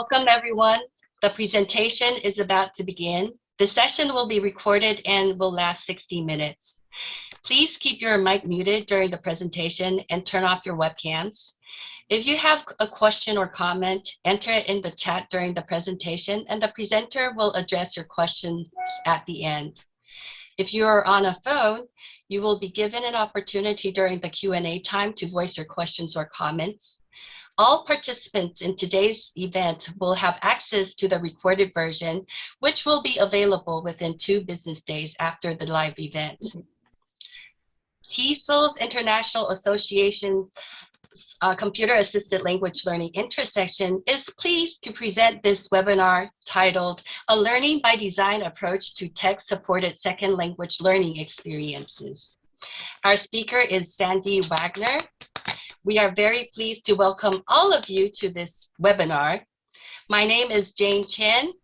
Welcome, everyone. The presentation is about to begin. The session will be recorded and will last 60 minutes. Please keep your mic muted during the presentation and turn off your webcams. If you have a question or comment, enter it in the chat during the presentation, and the presenter will address your questions at the end. If you are on a phone, you will be given an opportunity during the Q&A time to voice your questions or comments. All participants in today's event will have access to the recorded version, which will be available within 2 business days after the live event. TESOL's International Association Computer Assisted Language Learning Intersection is pleased to present this webinar titled A Learning by Design Approach to Tech-Supported Second Language Learning Experiences. Our speaker is Sandy Wagner. We are very pleased to welcome all of you to this webinar. My name is Jane Chen,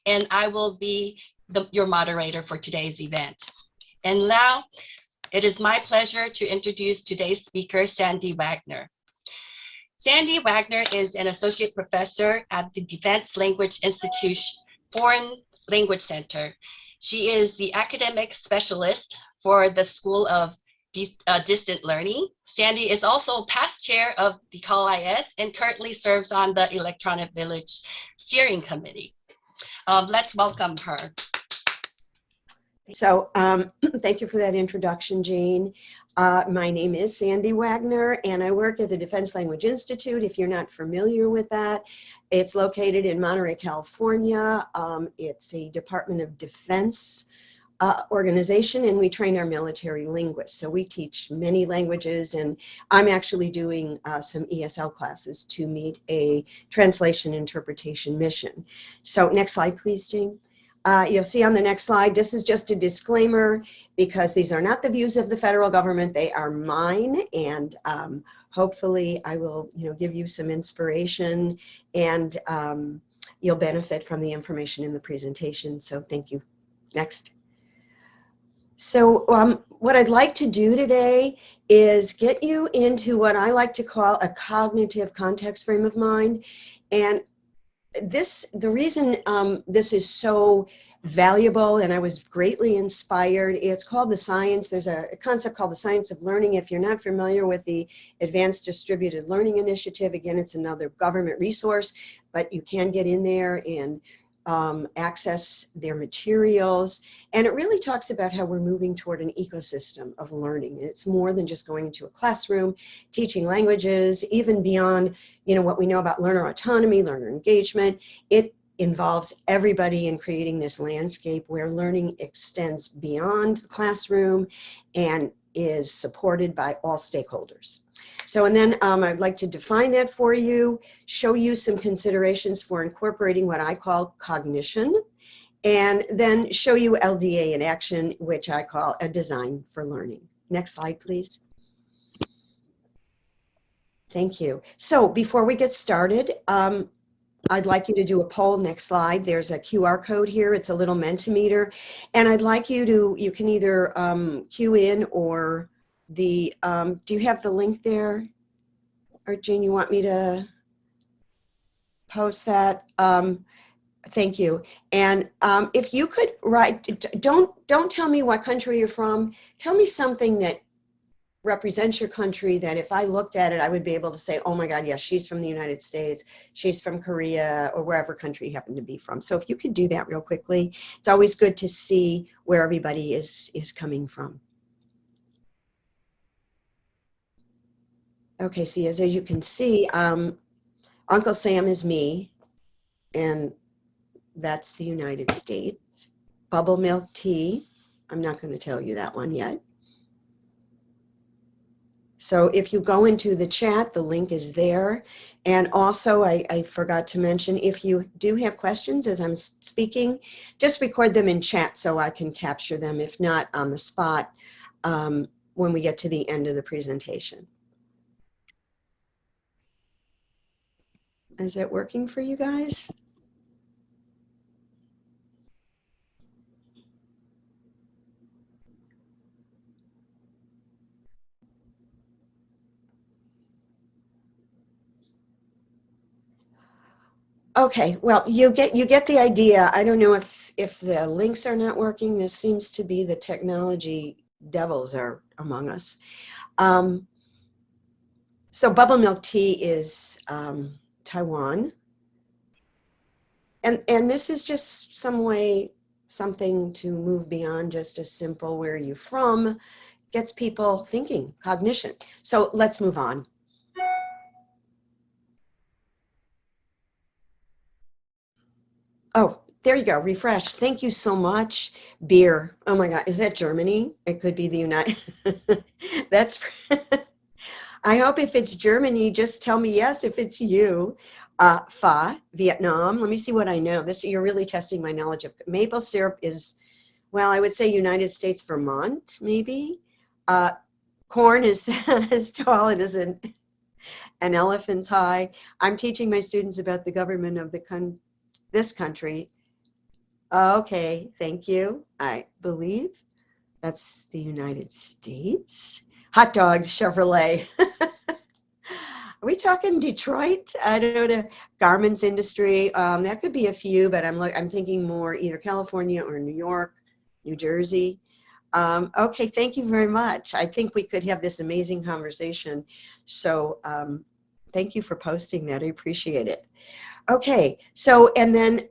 and I will be your moderator for today's event. And now, it is my pleasure to introduce today's speaker, Sandy Wagner. Sandy Wagner is an associate professor at the Defense Language Institute Foreign Language Center. She is the academic specialist for the School of Distant Learning. Sandy is also past chair of the CALIS and currently serves on the Electronic Village Steering Committee. Let's welcome her. So thank you for that introduction, Jane. My name is Sandy Wagner, and I work at the Defense Language Institute. If you're not familiar with that, it's located in Monterey, California. It's a Department of Defense organization, and we train our military linguists. So we teach many languages, and I'm actually doing some ESL classes to meet a translation interpretation mission. So next slide, please, Jane. You'll see on the next slide, this is just a disclaimer because these are not the views of the federal government, they are mine, and hopefully I will give you some inspiration, and you'll benefit from the information in the presentation, so thank you. Next. So what I'd like to do today is get you into what I like to call a cognitive context frame of mind. And the reason this is so valuable, and I was greatly inspired, it's called the science. There's a concept called the science of learning. If you're not familiar with the Advanced Distributed Learning Initiative, again, it's another government resource, but you can get in there and access their materials, and it really talks about how we're moving toward an ecosystem of learning. It's more than just going into a classroom, teaching languages, even beyond what we know about learner autonomy, learner engagement. It involves everybody in creating this landscape where learning extends beyond the classroom and is supported by all stakeholders. So, and then I'd like to define that for you, show you some considerations for incorporating what I call cognition, and then show you LDA in action, which I call a design for learning. Next slide, please. Thank you. So before we get started, I'd like you to do a poll. Next slide. There's a QR code here. It's a little Mentimeter. And I'd like you to, you can either cue in or the, do you have the link there? Or Jane, you want me to post that? Thank you. And if you could write, don't tell me what country you're from. Tell me something that represents your country that if I looked at it, I would be able to say, oh my God, yes, she's from the United States, she's from Korea, or wherever country you happen to be from. So if you could do that real quickly, it's always good to see where everybody is coming from. Okay, so as you can see, Uncle Sam is me, and that's the United States. Bubble milk tea, I'm not going to tell you that one yet. So if you go into the chat, the link is there. And also, I forgot to mention, if you do have questions as I'm speaking, just record them in chat so I can capture them, if not on the spot, when we get to the end of the presentation. Is it working for you guys? Okay, well, you get the idea. I don't know if the links are not working. This seems to be the technology devils are among us. So bubble milk tea is Taiwan, and this is just something to move beyond just a simple "where are you from?" Gets people thinking, cognition. So let's move on. Oh, there you go. Refresh. Thank you so much. Beer. Oh my God. Is that Germany? It could be the United. That's. I hope if it's Germany, just tell me yes if it's you. Pho, Vietnam. Let me see what I know. This you're really testing my knowledge of maple syrup is, well, I would say United States, Vermont, maybe. Corn is as tall as an elephant's high. I'm teaching my students about the government of this country. Okay, thank you. I believe that's the United States. Hot dog, Chevrolet. Are we talking Detroit? I don't know. Garments industry. That could be a few, but I'm thinking more either California or New York, New Jersey. Okay, thank you very much. I think we could have this amazing conversation. So thank you for posting that. I appreciate it. Okay, so and then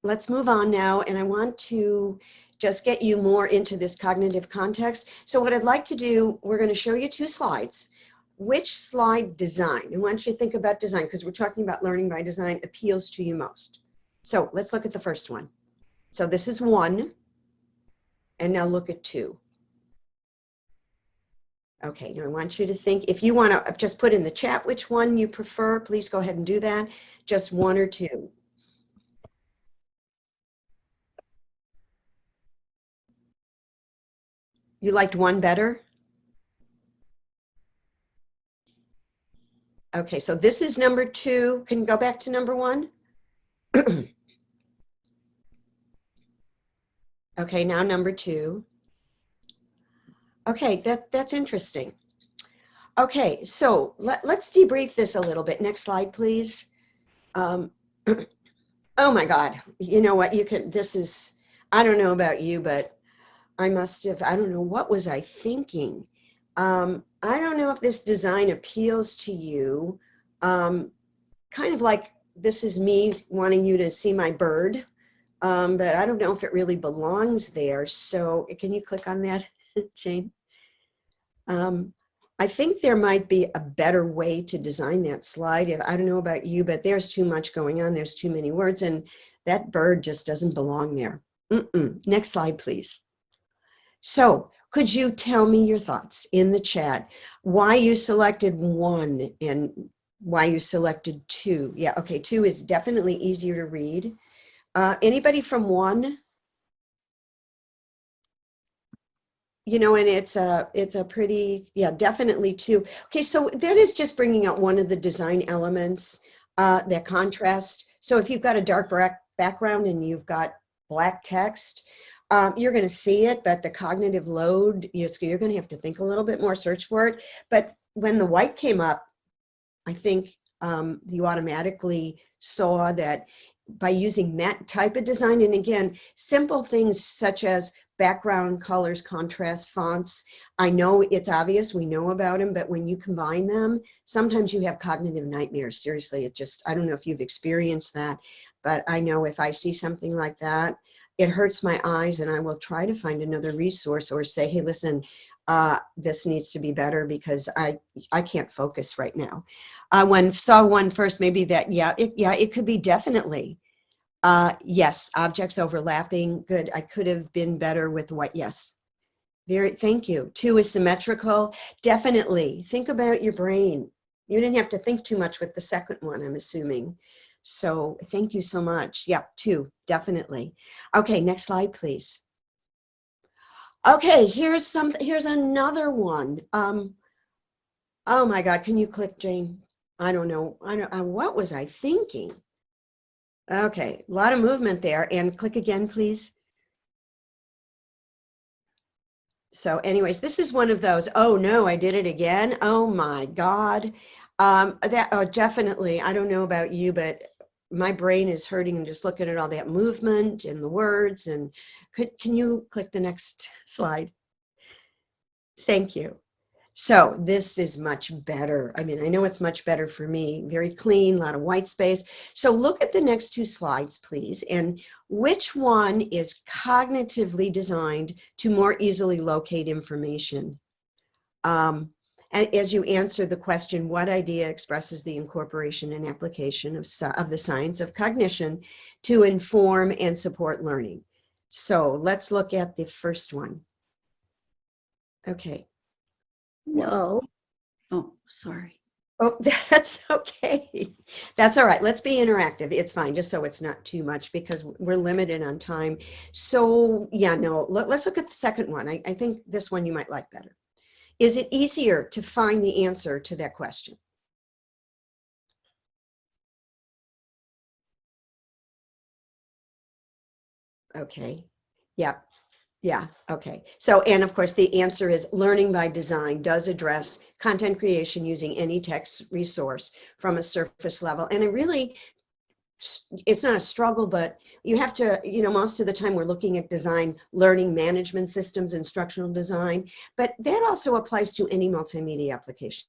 let's move on now, and I want to just get you more into this cognitive context. So what I'd like to do, we're going to show you two slides. Which slide design, and once you think about design, because we're talking about learning by design, appeals to you most? So let's look at the first one. So this is 1, and now look at 2. Okay, now I want you to think, if you want to just put in the chat which one you prefer, please go ahead and do that. Just 1 or 2. You liked 1 better? Okay, so this is number 2. Can you go back to number 1? Okay, now number 2. Okay, that's interesting. Okay, so let's debrief this a little bit. Next slide, please. Oh my God, you know what, I don't know about you, but I don't know, what was I thinking? I don't know if this design appeals to you. Kind of like this is me wanting you to see my bird, but I don't know if it really belongs there. So can you click on that, Jane? I think there might be a better way to design that slide. I don't know about you, but there's too much going on. There's too many words, and that bird just doesn't belong there. Next slide, please. So could you tell me your thoughts in the chat? Why you selected 1 and why you selected 2? Yeah, okay, 2 is definitely easier to read. Anybody from 1? You know, and it's a pretty, yeah, definitely 2. Okay, so that is just bringing out one of the design elements, that contrast. So if you've got a dark background and you've got black text, you're going to see it, but the cognitive load, you're going to have to think a little bit more, search for it. But when the white came up, I think you automatically saw that by using that type of design, and again, simple things such as background colors, contrast, fonts. I know it's obvious, we know about them, but when you combine them, sometimes you have cognitive nightmares. Seriously, I don't know if you've experienced that, but I know if I see something like that, it hurts my eyes, and I will try to find another resource or say, hey, listen, this needs to be better because I can't focus right now. When saw 1 first, maybe that, it could be definitely. Yes, objects overlapping, good. I could have been better with what, yes. Thank you. 2 is symmetrical, definitely. Think about your brain. You didn't have to think too much with the second one, I'm assuming. So thank you so much. Yeah, 2, definitely. Okay, next slide, please. Okay, here's another one. Oh my God, can you click, Jane? I don't know. What was I thinking? Okay, a lot of movement there, and click again, please. So anyways, this is one of those, oh no, I did it again. Oh my God. Definitely. I don't know about you, but my brain is hurting just looking at all that movement and the words. And can you click the next slide? Thank you. So this is much better. I mean, I know it's much better for me. Very clean, a lot of white space. So look at the next two slides, please. And which one is cognitively designed to more easily locate information? And as you answer the question, what idea expresses the incorporation and application of the science of cognition to inform and support learning? So let's look at the first one. Okay. No. Oh, sorry. Oh, that's okay. That's all right. Let's be interactive. It's fine, just so it's not too much because we're limited on time. So yeah, no, let's look at the second one. I think this one you might like better. Is it easier to find the answer to that question? Okay. Yeah. Yeah, okay. So, and of course, the answer is learning by design does address content creation using any text resource from a surface level. And it really, it's not a struggle, but you have to, most of the time we're looking at design, learning management systems, instructional design, but that also applies to any multimedia application.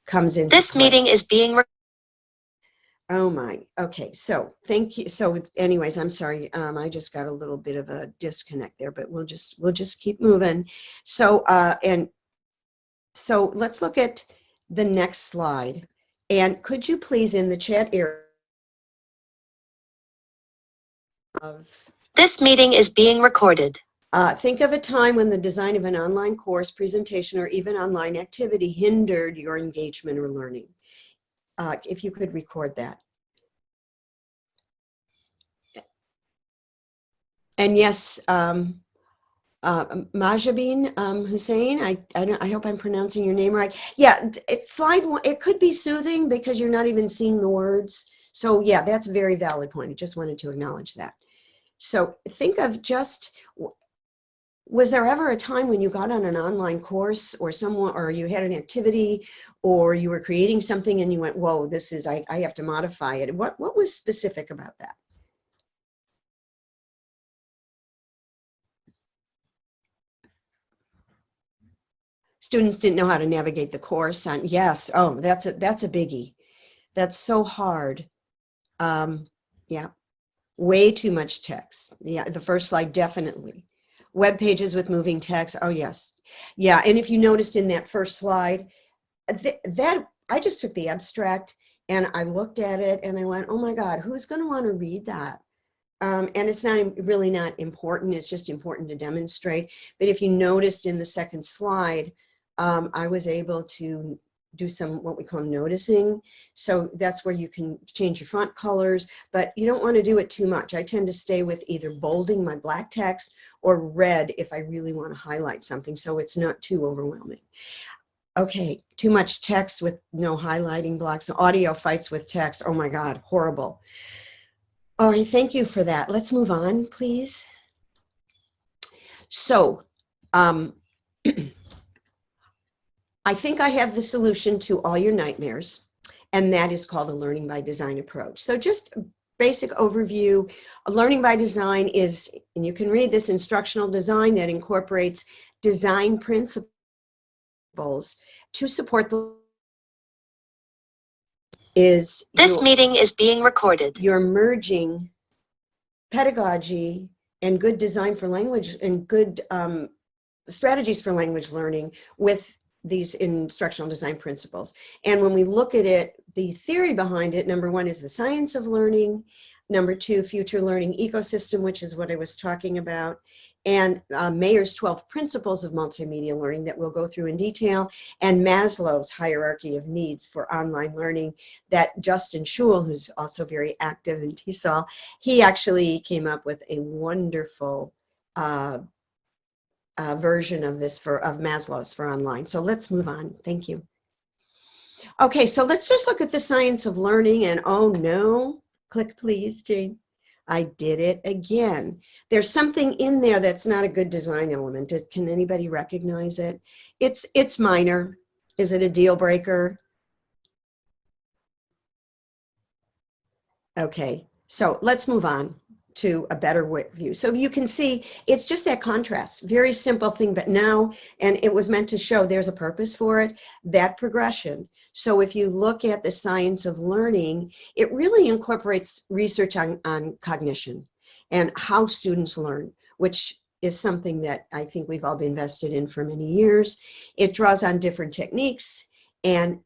Comes into This play. meeting is being Oh my, okay, so thank you. So anyways, I'm sorry, I just got a little bit of a disconnect there, but we'll just keep moving. So so let's look at the next slide. And could you please in the chat area of This meeting is being recorded. think of a time when the design of an online course, presentation, or even online activity hindered your engagement or learning. If you could record that. And yes, Majabin Hussein, I hope I'm pronouncing your name right. Yeah, it's slide one. It could be soothing because you're not even seeing the words. So yeah, that's a very valid point. I just wanted to acknowledge that. So think of just, was there ever a time when you got on an online course or you had an activity or you were creating something and you went, whoa, this is, I have to modify it. What was specific about that? Students didn't know how to navigate the course on, yes, oh, that's a biggie. That's so hard. Yeah, way too much text. Yeah, the first slide, definitely. Web pages with moving text, oh yes. Yeah, and if you noticed in that first slide, that I just took the abstract and I looked at it and I went, oh my God, who's gonna wanna read that? And it's really not important, it's just important to demonstrate. But if you noticed in the second slide, I was able to do some what we call noticing. So that's where you can change your font colors, but you don't want to do it too much. I tend to stay with either bolding my black text or red if I really want to highlight something so it's not too overwhelming. Okay, too much text with no highlighting blocks. Audio fights with text. Oh my God, horrible. All right, thank you for that. Let's move on, please. So, I think I have the solution to all your nightmares, and that is called a learning by design approach. So just a basic overview, a learning by design is, and you can read this, instructional design that incorporates design principles to support the This meeting is being recorded. You're merging pedagogy and good design for language and good strategies for language learning with these instructional design principles. And when we look at it, the theory behind it, number one is the science of learning, number two, future learning ecosystem, which is what I was talking about, and Mayer's 12 principles of multimedia learning that we'll go through in detail, and Maslow's hierarchy of needs for online learning that Justin Schul, who's also very active in TESOL, he actually came up with a wonderful version of this of Maslow's for online. So let's move on. Thank you. Okay, so let's just look at the science of learning, and oh no, click please, Jane. I did it again. There's something in there that's not a good design element. Can anybody recognize it? It's minor. Is it a deal breaker? Okay, so let's move on to a better view. So you can see it's just that contrast, very simple thing, but now, and it was meant to show there's a purpose for it, that progression. So if you look at the science of learning, it really incorporates research on cognition and how students learn, which is something that I think we've all been invested in for many years. It draws on different techniques and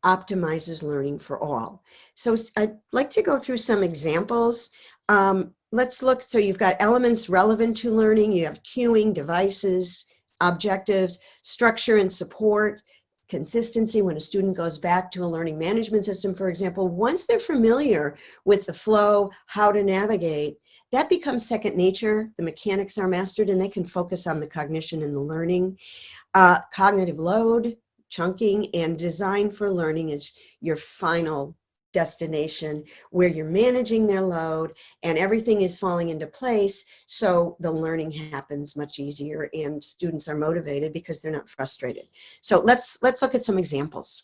optimizes learning for all. So I'd like to go through some examples. Let's look, so you've got elements relevant to learning, you have cueing, devices, objectives, structure and support, consistency. When a student goes back to a learning management system, for example, once they're familiar with the flow, how to navigate, that becomes second nature. The mechanics are mastered and they can focus on the cognition and the learning. Cognitive load, chunking, and design for learning is your final destination where you're managing their load and everything is falling into place, so the learning happens much easier and students are motivated because they're not frustrated. So let's look at some examples.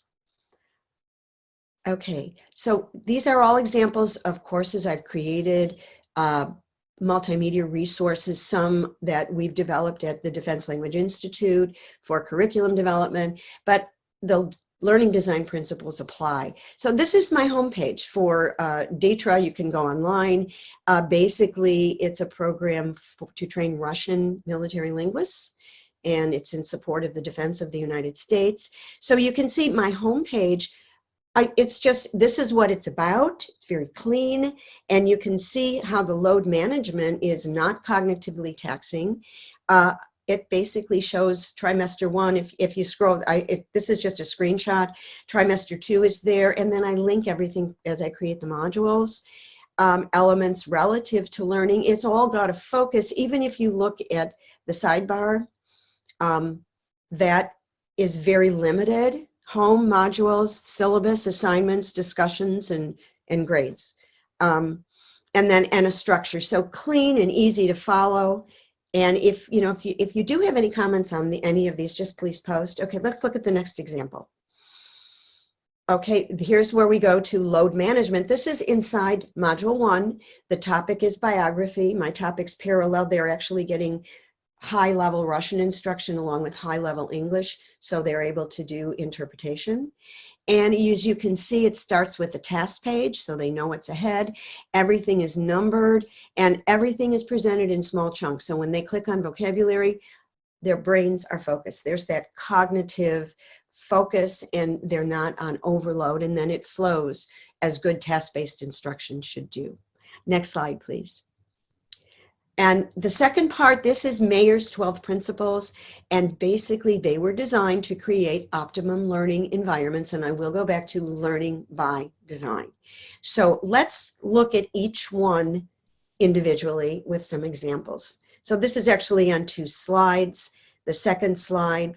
Okay, so these are all examples of courses I've created, multimedia resources, some that we've developed at the Defense Language Institute for curriculum development, but the learning design principles apply. So this is my homepage for DATRA. You can go online. Basically, it's a program to train Russian military linguists, and it's in support of the defense of the United States. So you can see my homepage. It's just, this is what it's about. It's very clean, and you can see how the load management is not cognitively taxing. It basically shows trimester 1. If you scroll, this is just a screenshot. Trimester 2 is there, and then I link everything as I create the modules. Elements relative to learning, it's all got a focus. Even if you look at the sidebar, that is very limited. Home, modules, syllabus, assignments, discussions, and grades. And a structure. So clean and easy to follow. And if you do have any comments on any of these, just please post. Okay, let's look at the next example. Okay, here's where we go to load management. This is inside Module 1. The topic is biography. My topic's parallel. They're actually getting high-level Russian instruction along with high-level English, so they're able to do interpretation. And as you can see, it starts with the task page, so they know what's ahead. Everything is numbered, and everything is presented in small chunks. So when they click on vocabulary, their brains are focused. There's that cognitive focus, and they're not on overload, and then it flows as good task-based instruction should do. Next slide, please. And the second part, this is Mayer's 12 principles, and basically they were designed to create optimum learning environments, and I will go back to learning by design. So let's look at each one individually with some examples. So this is actually on 2 slides. The second slide,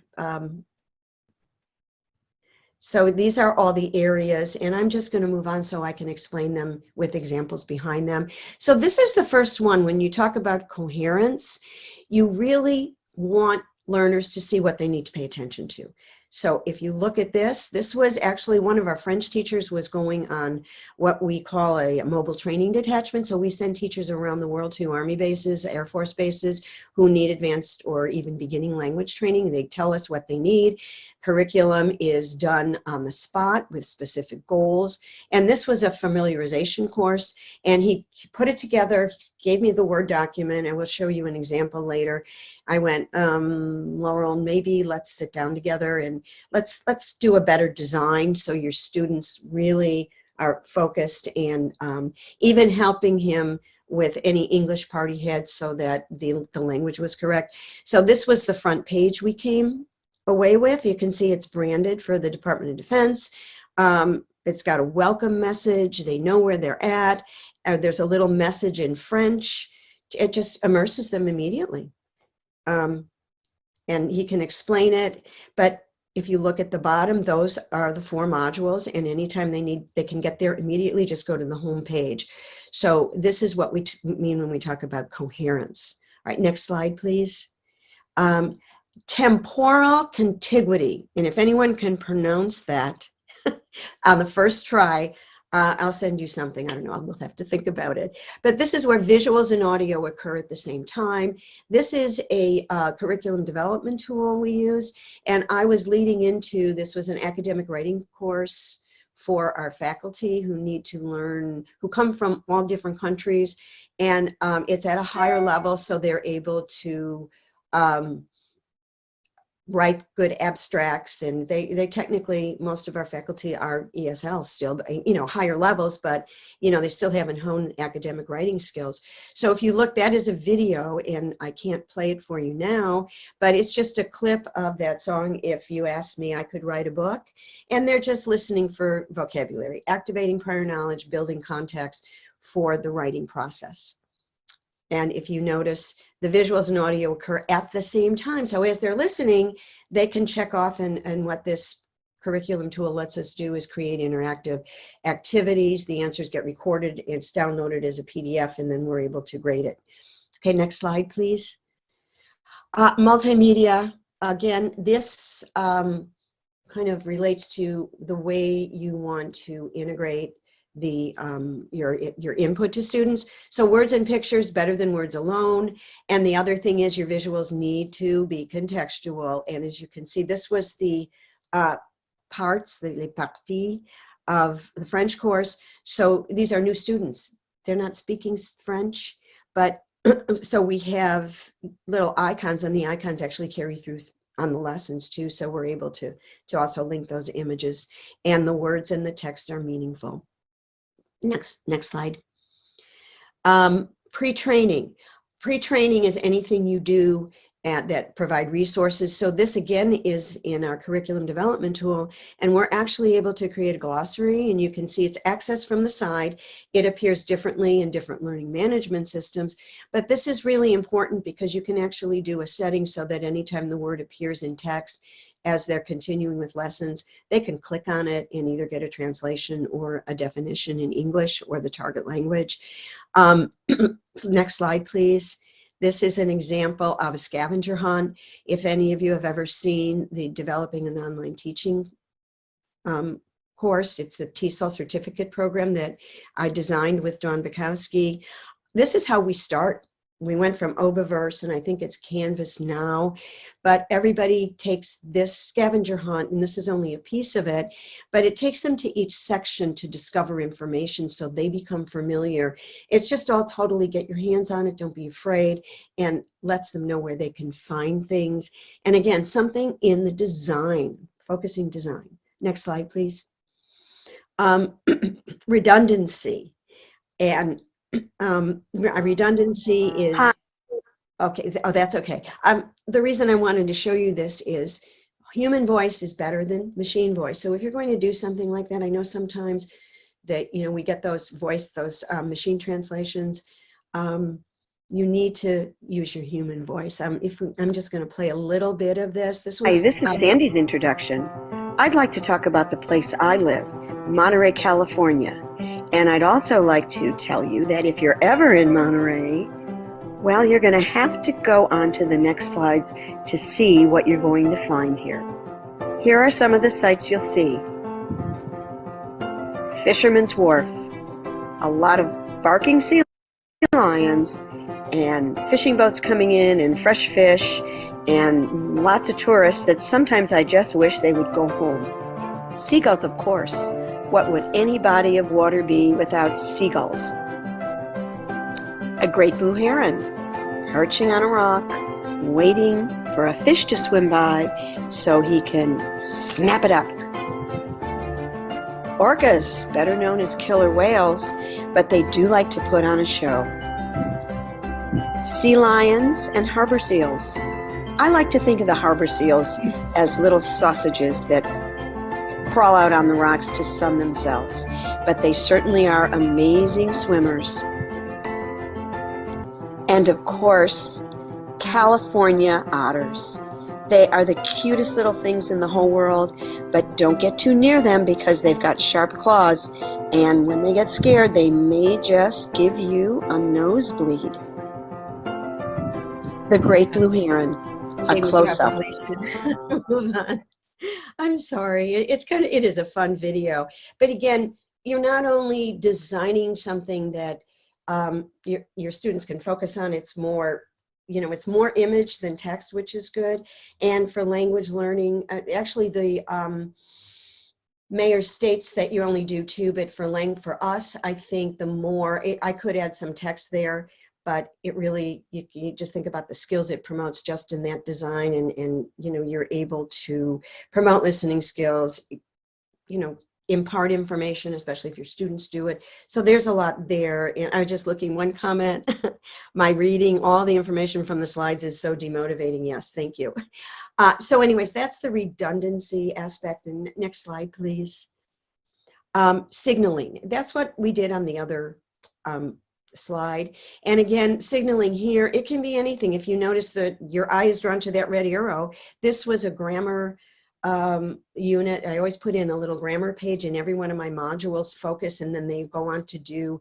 so these are all the areas, and I'm just going to move on so I can explain them with examples behind them. So this is the first one. When you talk about coherence, you really want learners to see what they need to pay attention to. So if you look at this, this was actually one of our French teachers was going on what we call a mobile training detachment. So we send teachers around the world to Army bases, Air Force bases who need advanced or even beginning language training. They tell us what they need. Curriculum is done on the spot with specific goals. And this was a familiarization course, and he put it together, gave me the Word document, and we'll show you an example later. I went, Laurel, maybe let's sit down together and let's do a better design so your students really are focused, and even helping him with any English part he had so that the language was correct. So this was the front page we came away with. You can see it's branded for the Department of Defense. It's got a welcome message. They know where they're at. There's a little message in French. It just immerses them immediately. And he can explain it, but If you look at the bottom, those are the 4 modules, and anytime they can get there immediately, just go to the home page. So this is what we mean when we talk about coherence. All right, next slide, please. Temporal contiguity, and if anyone can pronounce that on the first try, I'll send you something. I don't know, we'll have to think about it. But this is where visuals and audio occur at the same time. This is a curriculum development tool we use, and I was leading into, this was an academic writing course for our faculty who need to learn, who come from all different countries, and it's at a higher level, so they're able to write good abstracts, and they technically, most of our faculty are ESL still, you know, higher levels, but you know, they still haven't honed academic writing skills. So if you look, that is a video, and I can't play it for you now, but it's just a clip of that song, If You Asked Me, I Could Write a Book, and they're just listening for vocabulary, activating prior knowledge, building context for the writing process. And if you notice, the visuals and audio occur at the same time. So as they're listening, they can check off, and what this curriculum tool lets us do is create interactive activities. The answers get recorded, it's downloaded as a PDF, and then we're able to grade it. Okay, next slide, please. Multimedia, again, this kind of relates to the way you want to integrate the your input to students. So words and pictures better than words alone, and the other thing is your visuals need to be contextual. And as you can see, this was the parts, les parties of the French course. So these are new students, they're not speaking French, but so we have little icons, and the icons actually carry through on the lessons too, so we're able to also link those images, and the words and the text are meaningful. Next slide. Pre-training. Pre-training is anything you do that provide resources. So this again is in our curriculum development tool, and we're actually able to create a glossary, and you can see it's accessed from the side. It appears differently in different learning management systems, but this is really important because you can actually do a setting so that anytime the word appears in text, as they're continuing with lessons, they can click on it and either get a translation or a definition in English or the target language. Next slide, please. This is an example of a scavenger hunt. If any of you have ever seen the Developing an Online Teaching course, it's a TESOL certificate program that I designed with Dawn Bukowski. This is how we start. We went from Obiverse, and I think it's Canvas now, but everybody takes this scavenger hunt, and this is only a piece of it, but it takes them to each section to discover information so they become familiar. It's just all totally get your hands on it, don't be afraid, and lets them know where they can find things. And again, something in the design, focusing design. Next slide, please. Redundancy. And redundancy is, okay, oh, that's okay. The reason I wanted to show you this is human voice is better than machine voice. So if you're going to do something like that, I know sometimes that, you know, we get those machine translations. You need to use your human voice. I'm just going to play a little bit of this. Hi, this is Sandy's introduction. I'd like to talk about the place I live, Monterey, California. And I'd also like to tell you that if you're ever in Monterey, well, you're going to have to go on to the next slides to see what you're going to find here. Here are some of the sights you'll see. Fisherman's Wharf, a lot of barking sea lions, and fishing boats coming in, and fresh fish, and lots of tourists that sometimes I just wish they would go home. Seagulls, of course. What would any body of water be without seagulls? A great blue heron, perching on a rock, waiting for a fish to swim by so he can snap it up. Orcas, better known as killer whales, but they do like to put on a show. Sea lions and harbor seals. I like to think of the harbor seals as little sausages that crawl out on the rocks to sun themselves, but they certainly are amazing swimmers. And of course, California otters. They are the cutest little things in the whole world, but don't get too near them because they've got sharp claws, and when they get scared, they may just give you a nosebleed. The great blue heron, a Jamie, close-up. move on. I'm sorry. It is a fun video. But again, you're not only designing something that your students can focus on, it's more, it's more image than text, which is good. And for language learning, actually the mayor states that you only do 2, but for us, I think the more, I could add some text there, but it really, you just think about the skills it promotes just in that design, and you're able to promote listening skills, impart information, especially if your students do it. So there's a lot there. And I was just looking, one comment, my reading all the information from the slides is so demotivating. Yes, thank you. So anyways, that's the redundancy aspect. And next slide, please. Signaling, that's what we did on the other slide. And again, signaling here, it can be anything. If you notice that your eye is drawn to that red arrow, this was a grammar unit. I always put in a little grammar page in every one of my modules, focus, and then they go on to do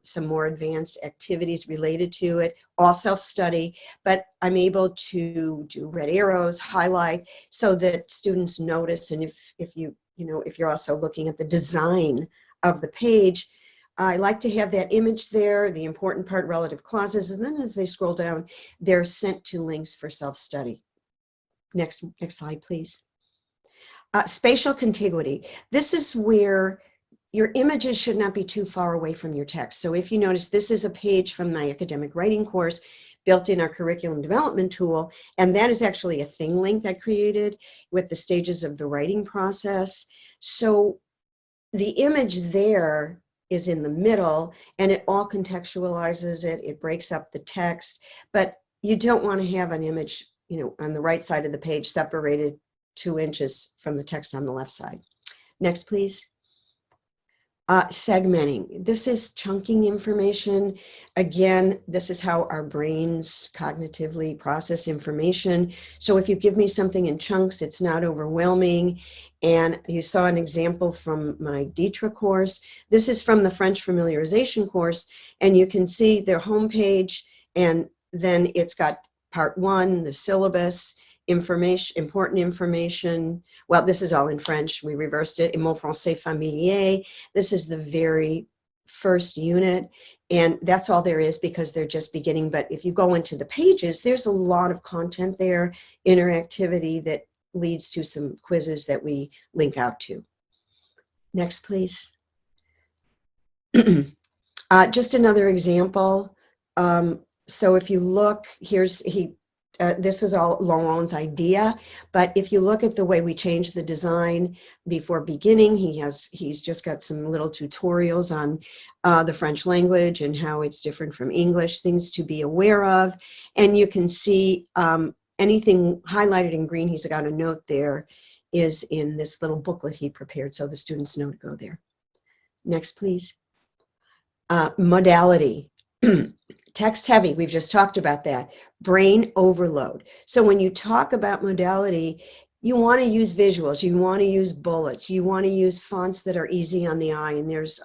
some more advanced activities related to it, all self-study, but I'm able to do red arrows, highlight, so that students notice. And if you're also looking at the design of the page, I like to have that image there, the important part, relative clauses, and then as they scroll down, they're sent to links for self-study. Next slide, please. Spatial contiguity. This is where your images should not be too far away from your text. So if you notice, this is a page from my academic writing course built in our curriculum development tool, and that is actually a thing link I created with the stages of the writing process. So the image there is in the middle, and it all contextualizes it. It breaks up the text, but you don't want to have an image, on the right side of the page separated 2 inches from the text on the left side. Next, please. Segmenting. This is chunking information. Again, this is how our brains cognitively process information. So if you give me something in chunks, it's not overwhelming. And you saw an example from my DITRA course. This is from the French familiarization course, and you can see their homepage, and then it's got part 1, the syllabus, information, important information. Well, this is all in French. We reversed it. Mot français familier. This is the very first unit, and that's all there is because they're just beginning. But if you go into the pages, there's a lot of content there, interactivity that leads to some quizzes that we link out to. Next, please. Just another example. So if you look, this is all Laurent's idea, but if you look at the way we changed the design before beginning, he's just got some little tutorials on the French language and how it's different from English, things to be aware of. And you can see anything highlighted in green, he's got a note there, is in this little booklet he prepared, so the students know to go there. Next, please. Modality. Text heavy, we've just talked about that. Brain overload. So when you talk about modality, you want to use visuals, you want to use bullets, you want to use fonts that are easy on the eye, and there's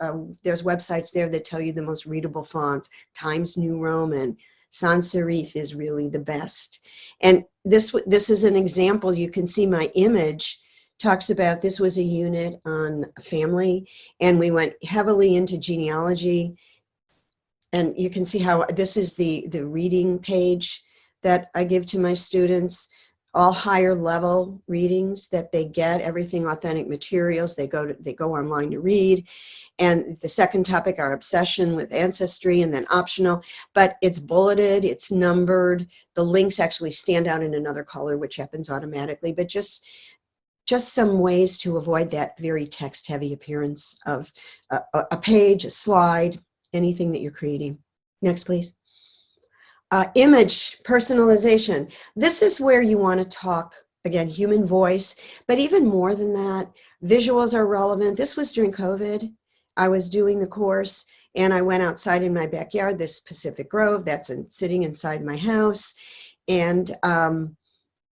websites there that tell you the most readable fonts. Times New Roman, sans serif is really the best. And this is an example. You can see my image talks about, this was a unit on family, and we went heavily into genealogy. And you can see how this is the reading page that I give to my students, all higher level readings that they get, everything authentic materials. They go online to read. And the second topic, our obsession with ancestry, and then optional, but it's bulleted, it's numbered. The links actually stand out in another color, which happens automatically, but just some ways to avoid that very text heavy appearance of a page, a slide, anything that you're creating. Next, please. Image personalization. This is where you want to talk, again, human voice, but even more than that, visuals are relevant. This was during COVID. I was doing the course, and I went outside in my backyard, this Pacific Grove, that's sitting inside my house, and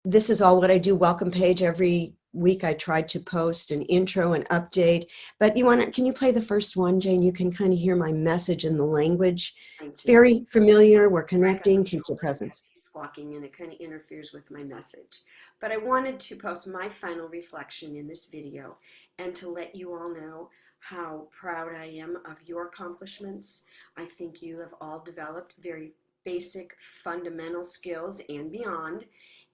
This is all what I do. Welcome page. Every week I tried to post an intro and update. But can you play the first one, Jane? You can kind of hear my message in the language. It's very familiar. We're connecting, teacher presence. Flocking, and it kind of interferes with my message. But I wanted to post my final reflection in this video and to let you all know how proud I am of your accomplishments. I think you have all developed very basic fundamental skills and beyond,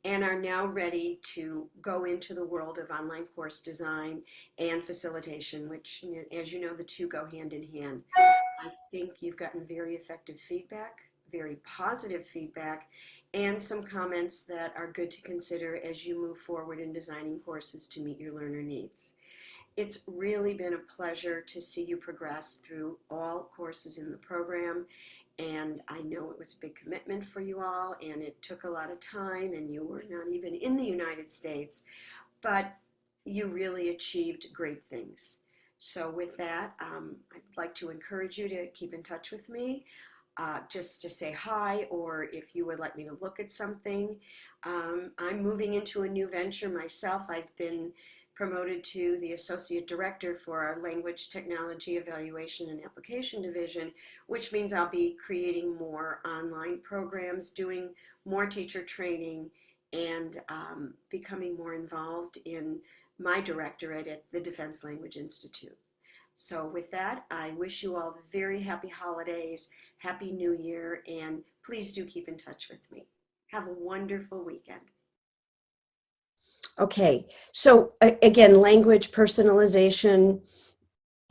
and are now ready to go into the world of online course design and facilitation, which, as you know, the two go hand in hand. I think you've gotten very effective feedback, very positive feedback, and some comments that are good to consider as you move forward in designing courses to meet your learner needs. It's really been a pleasure to see you progress through all courses in the program, and I know it was a big commitment for you all, and it took a lot of time, and you were not even in the United States, but you really achieved great things. So with that, I'd like to encourage you to keep in touch with me, just to say hi, or if you would like me to look at something. I'm moving into a new venture myself. I've been promoted to the Associate Director for our Language Technology Evaluation and Application Division, which means I'll be creating more online programs, doing more teacher training, and becoming more involved in my directorate at the Defense Language Institute. So with that, I wish you all very happy holidays, happy New Year, and please do keep in touch with me. Have a wonderful weekend. Okay, so again, language personalization,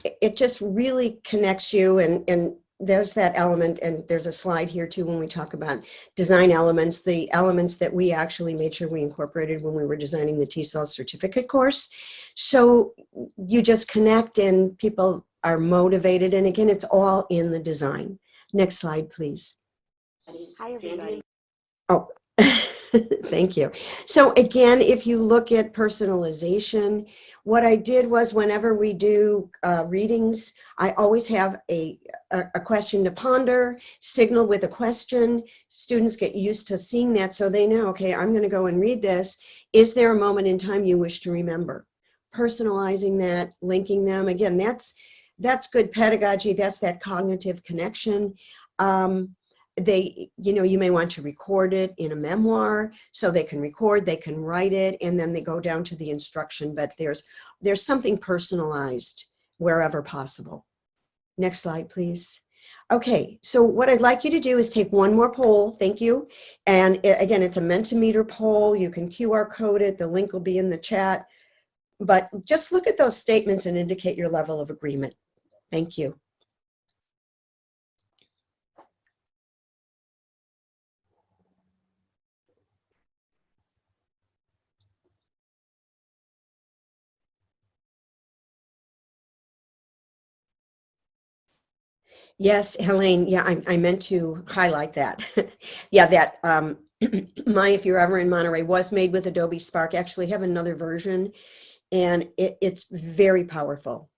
it just really connects you, and there's that element, and there's a slide here too when we talk about design elements, the elements that we actually made sure we incorporated when we were designing the TESOL certificate course. So you just connect and people are motivated, and again, it's all in the design. Next slide, please. Hi, everybody. Oh, thank you. So again, if you look at personalization, what I did was whenever we do readings, I always have a question to ponder, signal with a question. Students get used to seeing that so they know, okay, I'm going to go and read this. Is there a moment in time you wish to remember? Personalizing that, linking them. Again, that's good pedagogy. That's that cognitive connection. You may want to record it in a memoir, so they can record, they can write it, and then they go down to the instruction, but there's something personalized wherever possible. Next slide, please. Okay, so what I'd like you to do is take one more poll, thank you, and again, it's a Mentimeter poll. You can QR code it, the link will be in the chat, but just look at those statements and indicate your level of agreement. Thank you. Yes, Helene, yeah, I meant to highlight that. Yeah, that If You're Ever in Monterey was made with Adobe Spark. Actually have another version, and it's very powerful.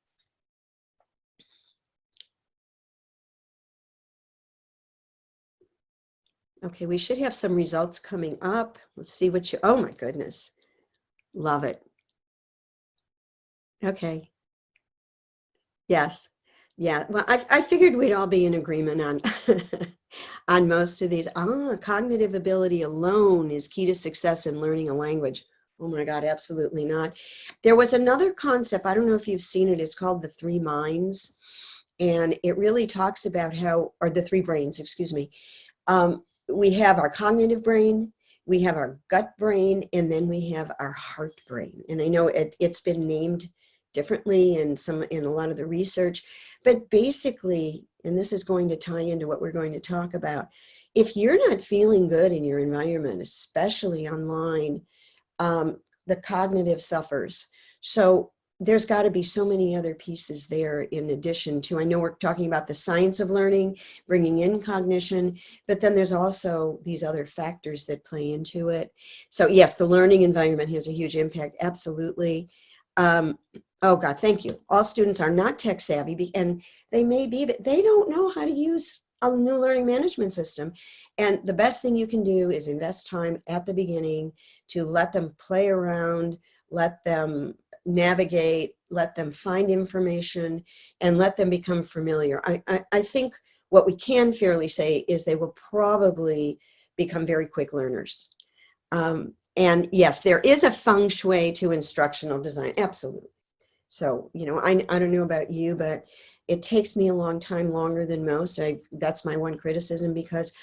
Okay, we should have some results coming up. Let's see what you, oh my goodness. Love it. Okay. Yes. Yeah, well, I figured we'd all be in agreement on on most of these. Cognitive ability alone is key to success in learning a language. Oh my God, absolutely not. There was another concept, I don't know if you've seen it, it's called the three minds. And it really talks about how, or the three brains, excuse me. We have our cognitive brain, we have our gut brain, and then we have our heart brain. And I know it's been named differently in a lot of the research, but basically, and this is going to tie into what we're going to talk about, if you're not feeling good in your environment, especially online, the cognitive suffers. So there's got to be so many other pieces there in addition to, I know we're talking about the science of learning, bringing in cognition, but then there's also these other factors that play into it. So yes, the learning environment has a huge impact, absolutely. Oh God, thank you. All students are not tech savvy, and they may be, but they don't know how to use a new learning management system. And the best thing you can do is invest time at the beginning to let them play around, let them navigate, let them find information, and let them become familiar. I think what we can fairly say is they will probably become very quick learners. And yes, there is a feng shui to instructional design, absolutely. So, you know, I don't know about you, but it takes me a long time, longer than most. That's my one criticism, because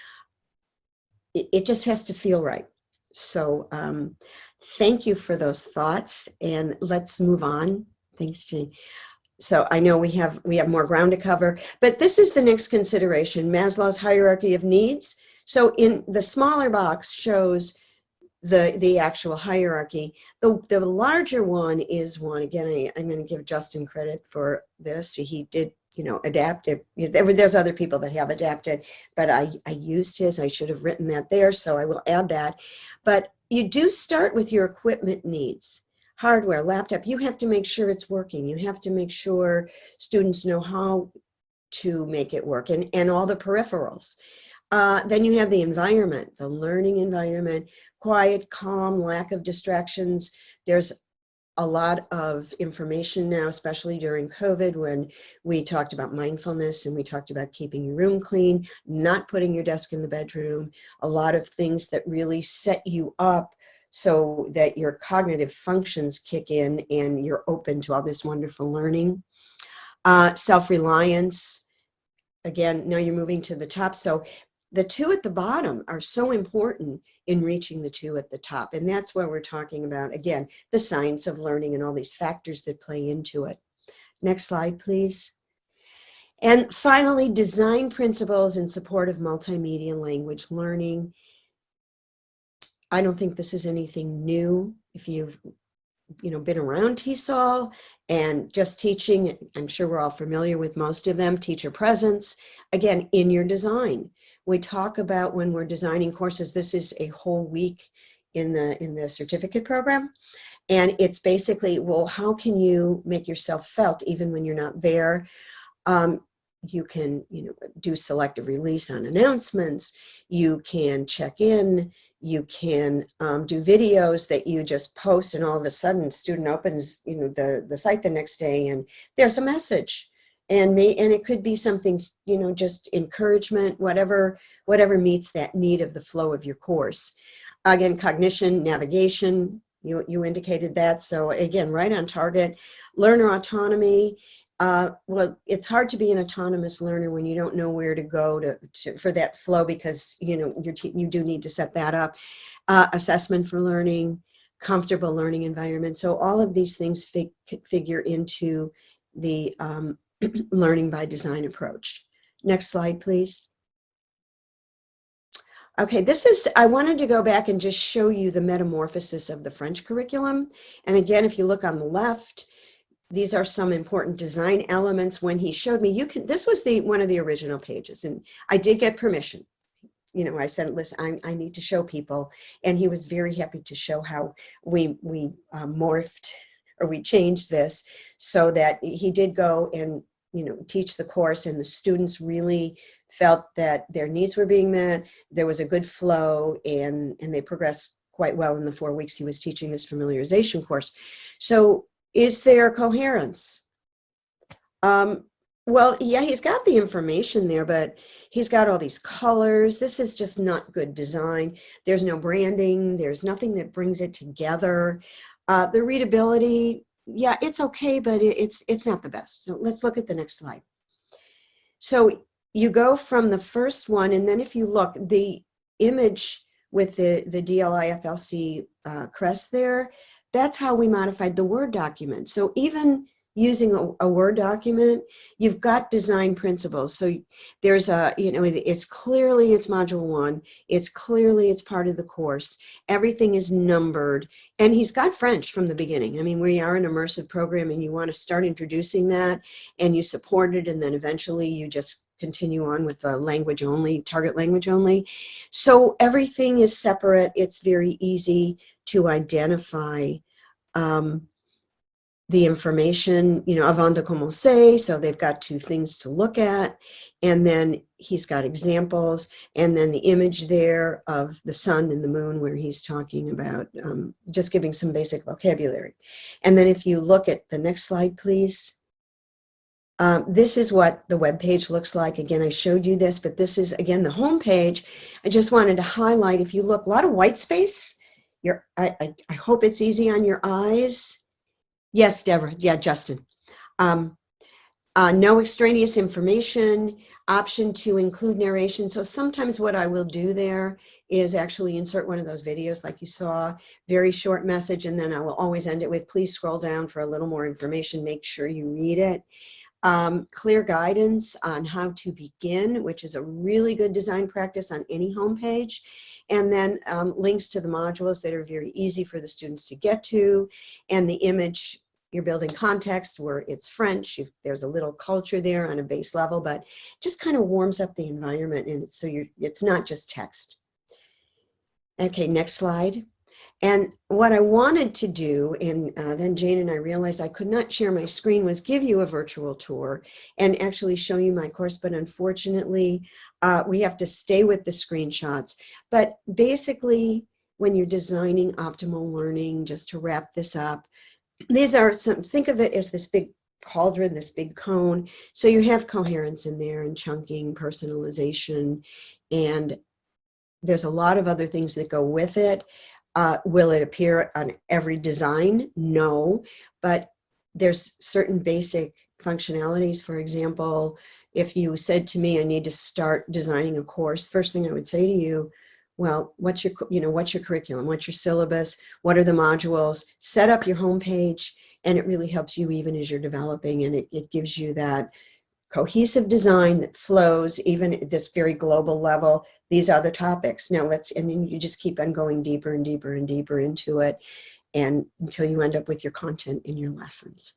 it just has to feel right. So thank you for those thoughts, and let's move on. Thanks, Jane. So I know we have more ground to cover, but this is the next consideration, Maslow's hierarchy of needs. So in the smaller box shows the actual hierarchy. The larger one is one, again, I'm going to give Justin credit for this. He did, you know, adapt it. There's other people that have adapted, but I used his. I should have written that there, so I will add that. But you do start with your equipment needs. Hardware, laptop, you have to make sure it's working. You have to make sure students know how to make it work, and all the peripherals. Then you have the environment, the learning environment, quiet, calm, lack of distractions. There's a lot of information now, especially during COVID, when we talked about mindfulness and we talked about keeping your room clean, not putting your desk in the bedroom, a lot of things that really set you up so that your cognitive functions kick in and you're open to all this wonderful learning. Self-reliance, again, now you're moving to the top. So the two at the bottom are so important in reaching the two at the top. And that's where we're talking about, again, the science of learning and all these factors that play into it. Next slide, please. And finally, design principles in support of multimedia language learning. I don't think this is anything new. If you've been around TESOL and just teaching, I'm sure we're all familiar with most of them. Teacher presence, again, in your design. We talk about when we're designing courses, this is a whole week in the certificate program. And it's basically, well, how can you make yourself felt even when you're not there? You can, do selective release on announcements. You can check in. You can do videos that you just post, and all of a sudden, student opens, the site the next day, and there's a message, and it could be something, just encouragement, whatever meets that need of the flow of your course. Again, cognition, navigation. You indicated that, so again, right on target. Learner autonomy. Well, it's hard to be an autonomous learner when you don't know where to go for that flow, because you do need to set that up. Assessment for learning, comfortable learning environment. So all of these things figure into the learning by design approach. Next slide, please. Okay, I wanted to go back and just show you the metamorphosis of the French curriculum. And again, if you look on the left, these are some important design elements. When he showed me, this was one of the original pages, and I did get permission. I said, listen, I need to show people, and he was very happy to show how we morphed, or we changed this, so that he did go and teach the course, and the students really felt that their needs were being met. There was a good flow, and they progressed quite well in the 4 weeks he was teaching this familiarization course. So, is there coherence? Well, yeah, he's got the information there, but he's got all these colors. This is just not good design. There's no branding. There's nothing that brings it together. The readability, yeah, it's okay, but it's not the best. So let's look at the next slide. So you go from the first one, and then if you look, the image with the DLIFLC crest there, that's how we modified the Word document. So even using a Word document, you've got design principles. So there's it's clearly it's module 1. It's clearly it's part of the course. Everything is numbered. And he's got French from the beginning. I mean, we are an immersive program, and you want to start introducing that, and you support it, and then eventually you just continue on with the language only, target language only. So everything is separate. It's very easy to identify the information, avant de commencer, so they've got two things to look at, and then he's got examples, and then the image there of the sun and the moon where he's talking about just giving some basic vocabulary. And then if you look at the next slide, please. This is what the web page looks like. Again, I showed you this, but this is, again, the home page. I just wanted to highlight, if you look, a lot of white space. I hope it's easy on your eyes. Yes, Deborah. Yeah, Justin. No extraneous information, option to include narration. So sometimes what I will do there is actually insert one of those videos like you saw, very short message, and then I will always end it with, please scroll down for a little more information, make sure you read it. Clear guidance on how to begin, which is a really good design practice on any homepage. And then links to the modules that are very easy for the students to get to, and the image. You're building context where it's French. There's a little culture there on a base level, but just kind of warms up the environment, and it's not just text. Okay, next slide. And what I wanted to do, and then Jane and I realized I could not share my screen, was give you a virtual tour and actually show you my course, but unfortunately we have to stay with the screenshots. But basically, when you're designing optimal learning, just to wrap this up, these are some, think of it as this big cauldron, this big cone. So you have coherence in there, and chunking, personalization, and there's a lot of other things that go with it. Will it appear on every design? No, but there's certain basic functionalities. For example, if you said to me, I need to start designing a course, first thing I would say to you, well, what's your curriculum? What's your syllabus? What are the modules? Set up your homepage, and it really helps you even as you're developing, and it gives you that cohesive design that flows even at this very global level. These are the topics. Now and then you just keep on going deeper and deeper and deeper into it, and until you end up with your content in your lessons.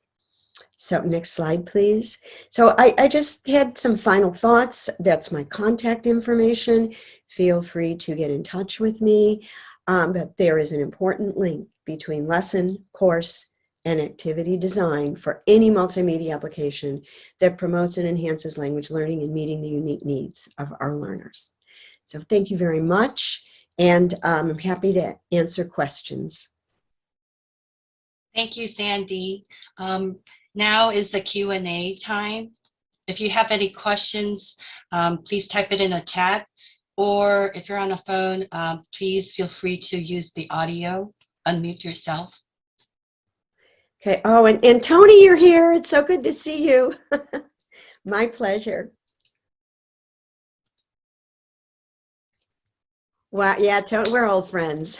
So next slide, please. So I just had some final thoughts. That's my contact information. Feel free to get in touch with me. But there is an important link between lesson, course, and activity design for any multimedia application that promotes and enhances language learning and meeting the unique needs of our learners. So thank you very much, and I'm happy to answer questions. Thank you, Sandy. Now is the Q&A time. If you have any questions, please type it in the chat, or if you're on a phone, please feel free to use the audio, unmute yourself. Okay, oh, and Tony, you're here. It's so good to see you. My pleasure. Wow, yeah, Tony, we're old friends.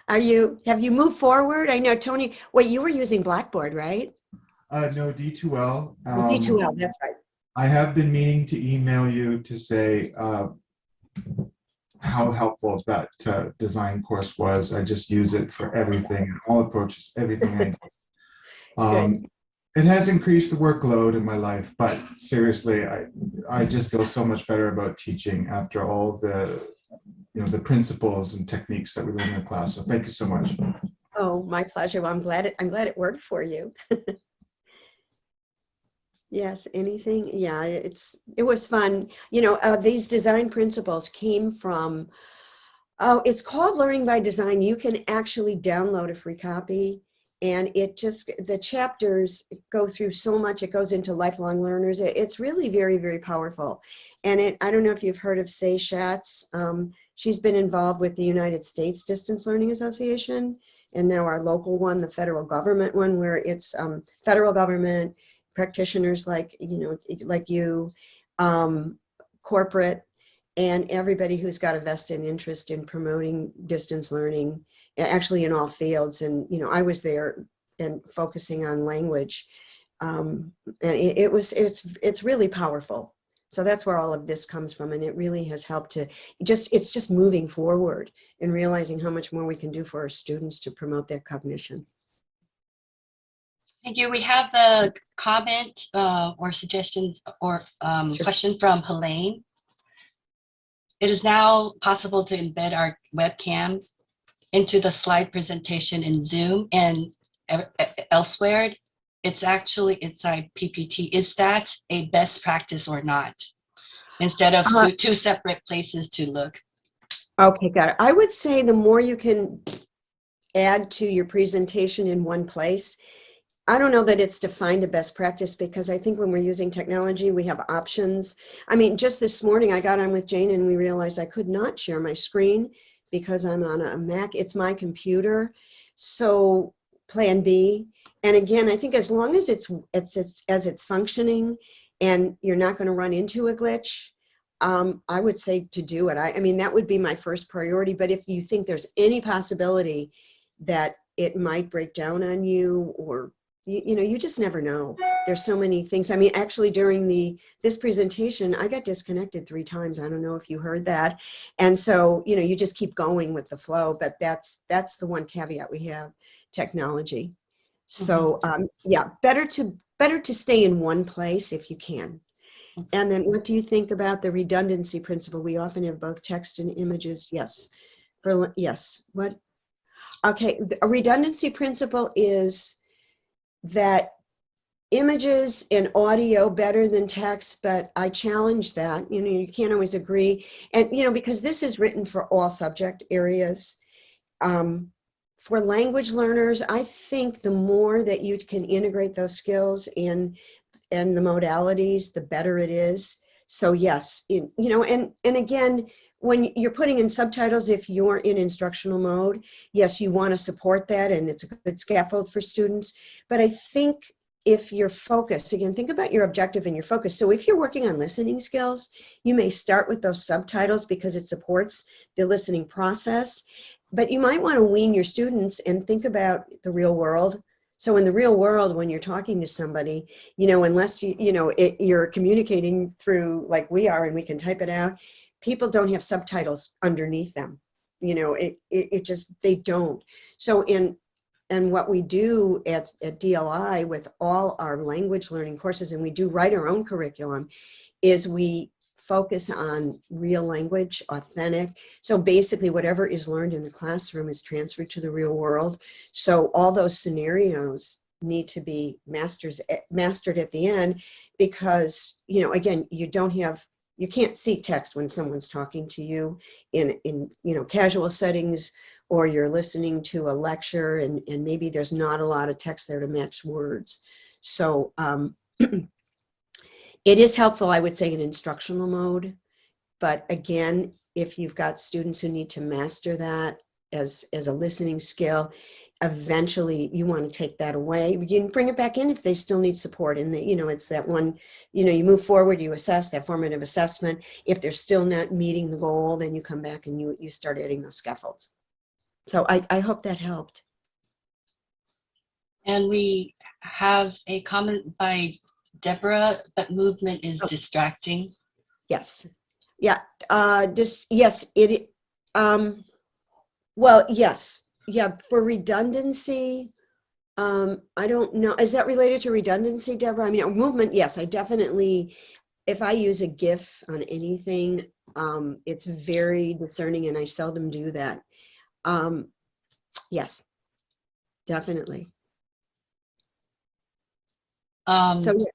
Have you moved forward? I know, Tony, wait, you were using Blackboard, right? No, D2L. D2L, that's right. I have been meaning to email you to say how helpful that design course was. I just use it for everything, all approaches, everything I do. It has increased the workload in my life, but seriously, I just feel so much better about teaching after all the principles and techniques that we learn in the class. So thank you so much. Oh, my pleasure. Well, I'm glad it worked for you. Yes, anything? Yeah, it was fun. These design principles came from, it's called Learning by Design. You can actually download a free copy, and the chapters go through so much. It goes into lifelong learners. It's really very, very powerful. And I don't know if you've heard of Say Schatz. She's been involved with the United States Distance Learning Association, and now our local one, the federal government one, where it's federal government, practitioners like you, corporate, and everybody who's got a vested interest in promoting distance learning, actually in all fields. And I was there and focusing on language, and it's really powerful. So that's where all of this comes from, and it really has helped it's just moving forward and realizing how much more we can do for our students to promote that cognition. Thank you. We have a comment or suggestions or Sure. question from Helene. It is now possible to embed our webcam into the slide presentation in Zoom, and elsewhere, it's actually inside PPT. Is that a best practice or not? Instead of two separate places to look. Okay, got it. I would say the more you can add to your presentation in one place, I don't know that it's defined a best practice, because I think when we're using technology, we have options. I mean, just this morning I got on with Jane and we realized I could not share my screen because I'm on a Mac. It's my computer. So plan B. And again, I think as long as it's functioning and you're not going to run into a glitch, I would say to do it. I mean, that would be my first priority. But if you think there's any possibility that it might break down on you, or you know, you just never know. There's so many things. I mean, actually during this presentation, I got disconnected 3 times. I don't know if you heard that. And so, you know, you just keep going with the flow, but that's the one caveat we have, technology. So yeah, better to stay in one place if you can. And then what do you think about the redundancy principle? We often have both text and images. Yes. Yes. What? Okay. A redundancy principle is that images and audio better than text, but I challenge that. You know, you can't always agree. And, you know, because this is written for all subject areas. For language learners, I think the more that you can integrate those skills and the modalities, the better it is. So yes, you know, and again, when you're putting in subtitles, if you're in instructional mode, yes, you want to support that, and it's a good scaffold for students. But I think if you're focused, again, think about your objective and your focus. So if you're working on listening skills, you may start with those subtitles because it supports the listening process. But you might want to wean your students and think about the real world. So in the real world, when you're talking to somebody, you know, unless you're communicating through like we are and we can type it out, people don't have subtitles underneath them. You know, it just, they don't. So and what we do at DLI with all our language learning courses, and we do write our own curriculum, is we focus on real language, authentic. So basically whatever is learned in the classroom is transferred to the real world. So all those scenarios need to be mastered at the end, because, you know, again, you can't see text when someone's talking to you in you know, casual settings, or you're listening to a lecture and maybe there's not a lot of text there to match words. So it is helpful, I would say, in instructional mode. But again, if you've got students who need to master that as a listening skill, eventually you want to take that away. You can bring it back in if they still need support. And you know, it's that one, you know, you move forward, you assess that formative assessment. If they're still not meeting the goal, then you come back and you start adding those scaffolds. So I hope that helped. And we have a comment by Deborah, but movement is distracting. Yes. Yeah. Yes. Well, yes. Yeah. For redundancy, I don't know. Is that related to redundancy, Deborah? I mean, movement. Yes, I definitely. If I use a GIF on anything, it's very discerning, and I seldom do that. Yes, definitely. So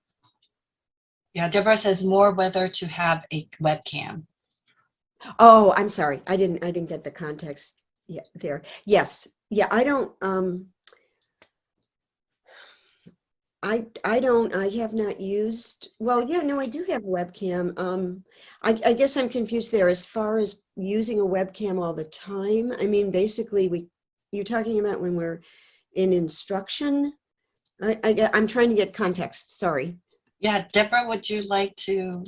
yeah, Deborah says more whether to have a webcam. Oh, I'm sorry. I didn't get the context yet there. Yes. Yeah, I don't I have not used, well, yeah, no, I do have webcam. I guess I'm confused there as far as using a webcam all the time. I mean, basically you're talking about when we're in instruction. I'm trying to get context, sorry. Yeah, Deborah, would you like to?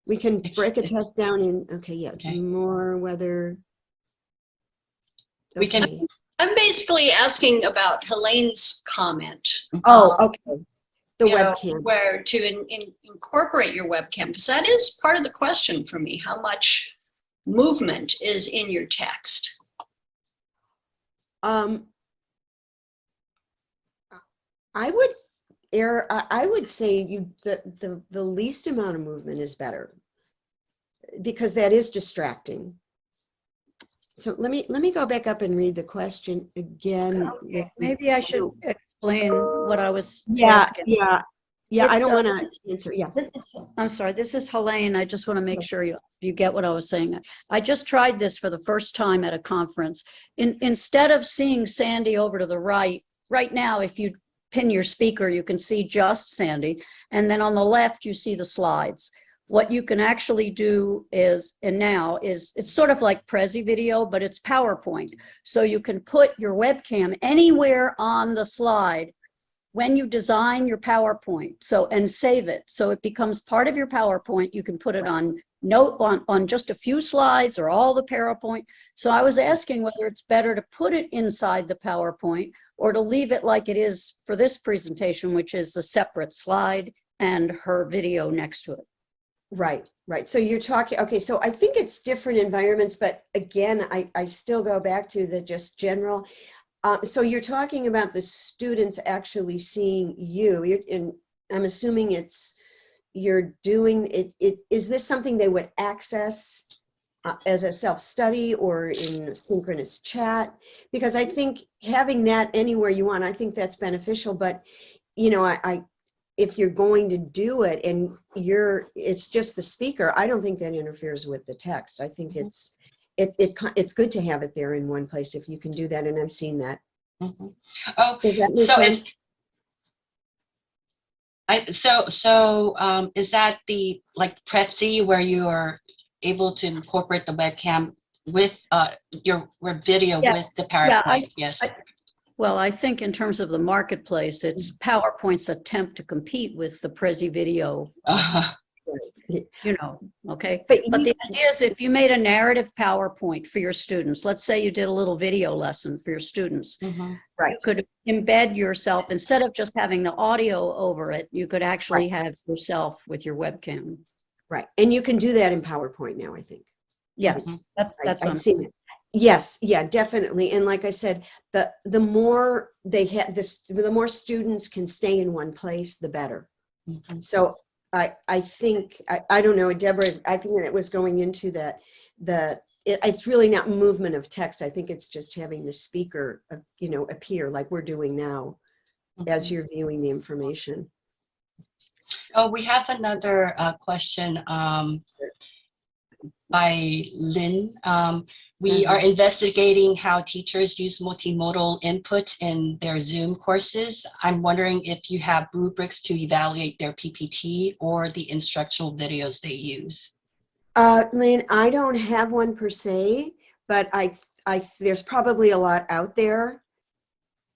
We can break a test down in, okay, yeah, Okay. more whether. We can. Okay. I'm basically asking about Helene's comment. Oh, okay. The you know, webcam. where to incorporate your webcam, because that is part of the question for me. How much movement is in your text? I would say the least amount of movement is better, because that is distracting. So let me go back up and read the question again. Okay. Maybe I should explain what I was Yeah, asking. yeah, yeah. I It's, don't want to answer. Yeah. I'm sorry, this is Helene. I just want to make sure you get what I was saying. I just tried this for the first time at a conference. Instead of seeing Sandy over to the right now, if you pin your speaker, you can see just Sandy. And then on the left, you see the slides. What you can actually do is, it's sort of like Prezi video, but it's PowerPoint. So you can put your webcam anywhere on the slide when you design your PowerPoint, and save it. So it becomes part of your PowerPoint. You can put it on just a few slides or all the PowerPoint. So I was asking whether it's better to put it inside the PowerPoint or to leave it like it is for this presentation, which is a separate slide and her video next to it. Right, right. So you're talking, okay, so I think it's different environments, but again, I still go back to the just general. So you're talking about the students actually seeing you, and I'm assuming you're doing it. Is this something they would access as a self-study or in synchronous chat? Because I think having that anywhere you want, I think that's beneficial, but you know, if you're going to do it and it's just the speaker, I don't think that interferes with the text. I think it's good to have it there in one place if you can do that, and I've seen that. Mm-hmm. Oh, Does that make so sense? is that the like Prezi where you are able to incorporate the webcam with your video with the PowerPoint? Yes. Well, I think in terms of the marketplace, it's PowerPoint's attempt to compete with the Prezi video. You know, okay. But the idea is if you made a narrative PowerPoint for your students, let's say you did a little video lesson for your students, right? You could embed yourself instead of just having the audio over it. You could actually have yourself with your webcam. Right, and you can do that in PowerPoint now, I think. Yes, that's what I've seen it. Yes, yeah, definitely. And like I said, the more they have this, the more students can stay in one place, the better. So I think I don't know, Deborah, I think that was going into that it's really not movement of text. I think it's just having the speaker appear like we're doing now as you're viewing the information. Oh, we have another question by Lynn. We are investigating how teachers use multimodal input in their Zoom courses. I'm wondering if you have rubrics to evaluate their PPT or the instructional videos they use. Lynn, I don't have one per se, but there's probably a lot out there.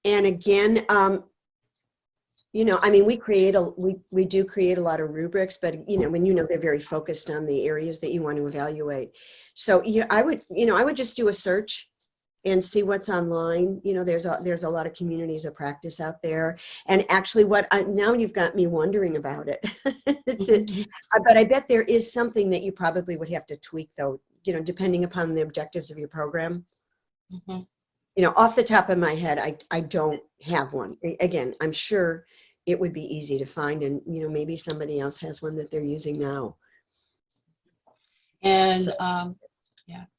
And again, I mean, we do create a lot of rubrics, but they're very focused on the areas that you want to evaluate. So I would just do a search and see what's online. There's a lot of communities of practice out there. And actually now you've got me wondering about it. But I bet there is something that you probably would have to tweak though, depending upon the objectives of your program. Off the top of my head, I don't have one. Again, I'm sure it would be easy to find, and maybe somebody else has one that they're using now. And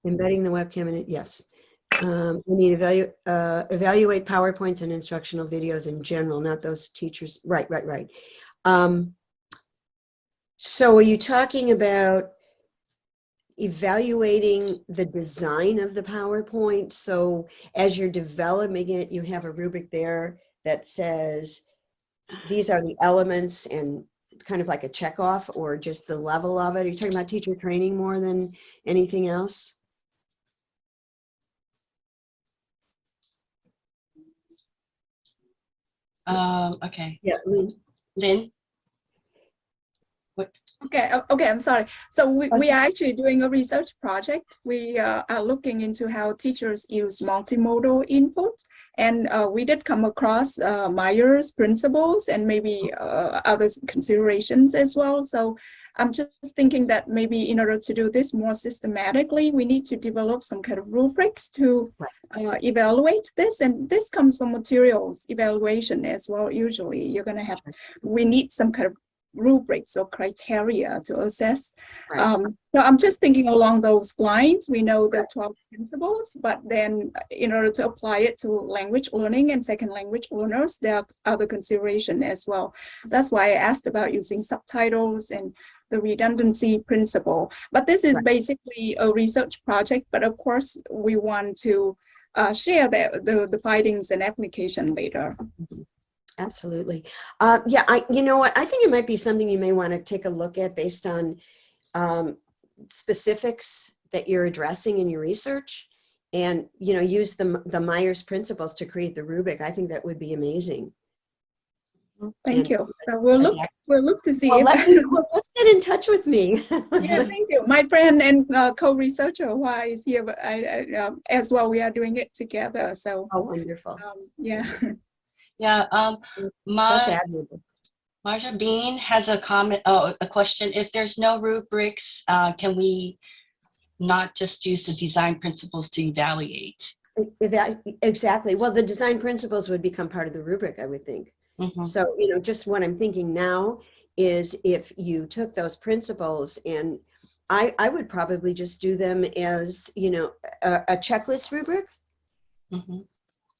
embedding the webcam in it, yes. We need to evaluate PowerPoints and instructional videos in general, not those teachers. Right. So are you talking about evaluating the design of the PowerPoint? So as you're developing it, you have a rubric there that says these are the elements and kind of like a checkoff, or just the level of it? Are you talking about teacher training more than anything else? Okay. Yeah, Lynn? What? Okay, I'm sorry. So we are actually doing a research project. We are looking into how teachers use multimodal input, and we did come across Meyer's principles and maybe other considerations as well. So I'm just thinking that maybe in order to do this more systematically, we need to develop some kind of rubrics to evaluate this, and this comes from materials evaluation as well. Usually you're going to have, we need some kind of rubrics or criteria to assess. Right. So I'm just thinking along those lines. We know the 12 principles, but then in order to apply it to language learning and second language learners, there are other considerations as well. That's why I asked about using subtitles and the redundancy principle. But this is basically a research project, but of course we want to share the findings and application later. Absolutely. You know what? I think it might be something you may want to take a look at based on specifics that you're addressing in your research, and use the Myers principles to create the rubric. I think that would be amazing. Thank you. So we'll look to see. Well, let's get in touch with me. Yeah, thank you. My friend and co-researcher Hua is here, but as well. We are doing it together. So. Oh, wonderful. Yeah. Yeah. That's admirable. Marja Bean has a comment. Oh, a question. If there's no rubrics, can we not just use the design principles to evaluate? Exactly. Well, the design principles would become part of the rubric, I would think. Mm-hmm. So, just what I'm thinking now is if you took those principles, and I would probably just do them as, a checklist rubric. Mm-hmm.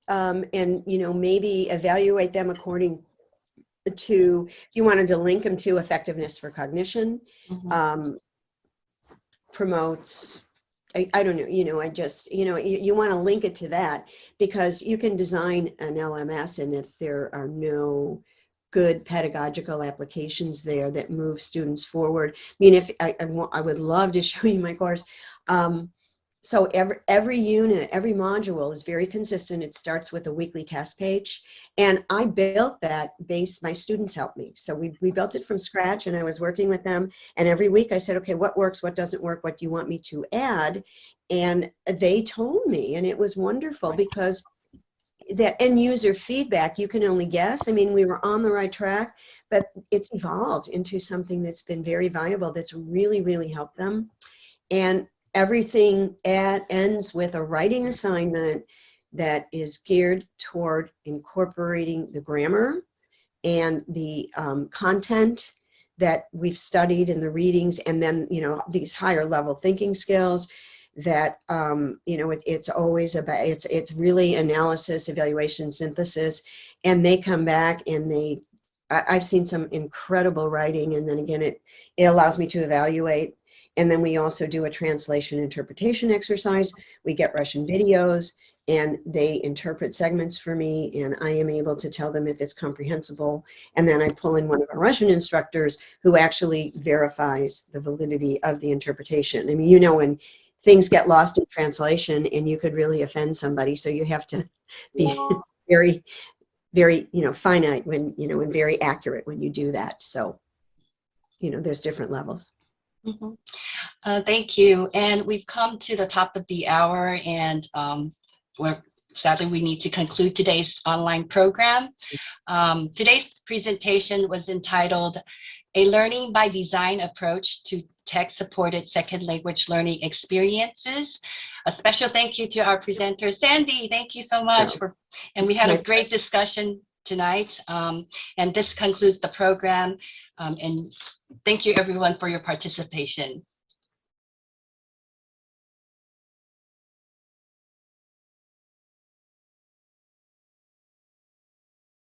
And, maybe evaluate them according to, if you wanted to link them to effectiveness for cognition, Mm-hmm. Promotes, I don't know, you want to link it to that, because you can design an LMS, and if there are no good pedagogical applications there that move students forward. I mean, if I would love to show you my course. So every unit, every module is very consistent. It starts with a weekly test page, and I built that my students helped me. So we built it from scratch, and I was working with them, and every week I said, okay, what works, what doesn't work, what do you want me to add? And they told me, and it was wonderful, because that end user feedback, you can only guess. I mean, we were on the right track, but it's evolved into something that's been very valuable, that's really, really helped them. And everything ends with a writing assignment that is geared toward incorporating the grammar and the content that we've studied in the readings, and then these higher level thinking skills that it's always about, it's really analysis, evaluation, synthesis, and they come back and I've seen some incredible writing, and then again it allows me to evaluate. And then we also do a translation interpretation exercise. We get Russian videos, and they interpret segments for me, and I am able to tell them if it's comprehensible. And then I pull in one of our Russian instructors who actually verifies the validity of the interpretation. I mean, when things get lost in translation, and you could really offend somebody, so you have to be very, very, finite when, and very accurate when you do that. So, there's different levels. Mm-hmm. Thank you. And we've come to the top of the hour, and sadly we need to conclude today's online program. Today's presentation was entitled A Learning by Design Approach to Tech-Supported Second Language Learning Experiences. A special thank you to our presenter, Sandy. Thank you so much and we had a great discussion tonight. And this concludes the program. And thank you everyone for your participation.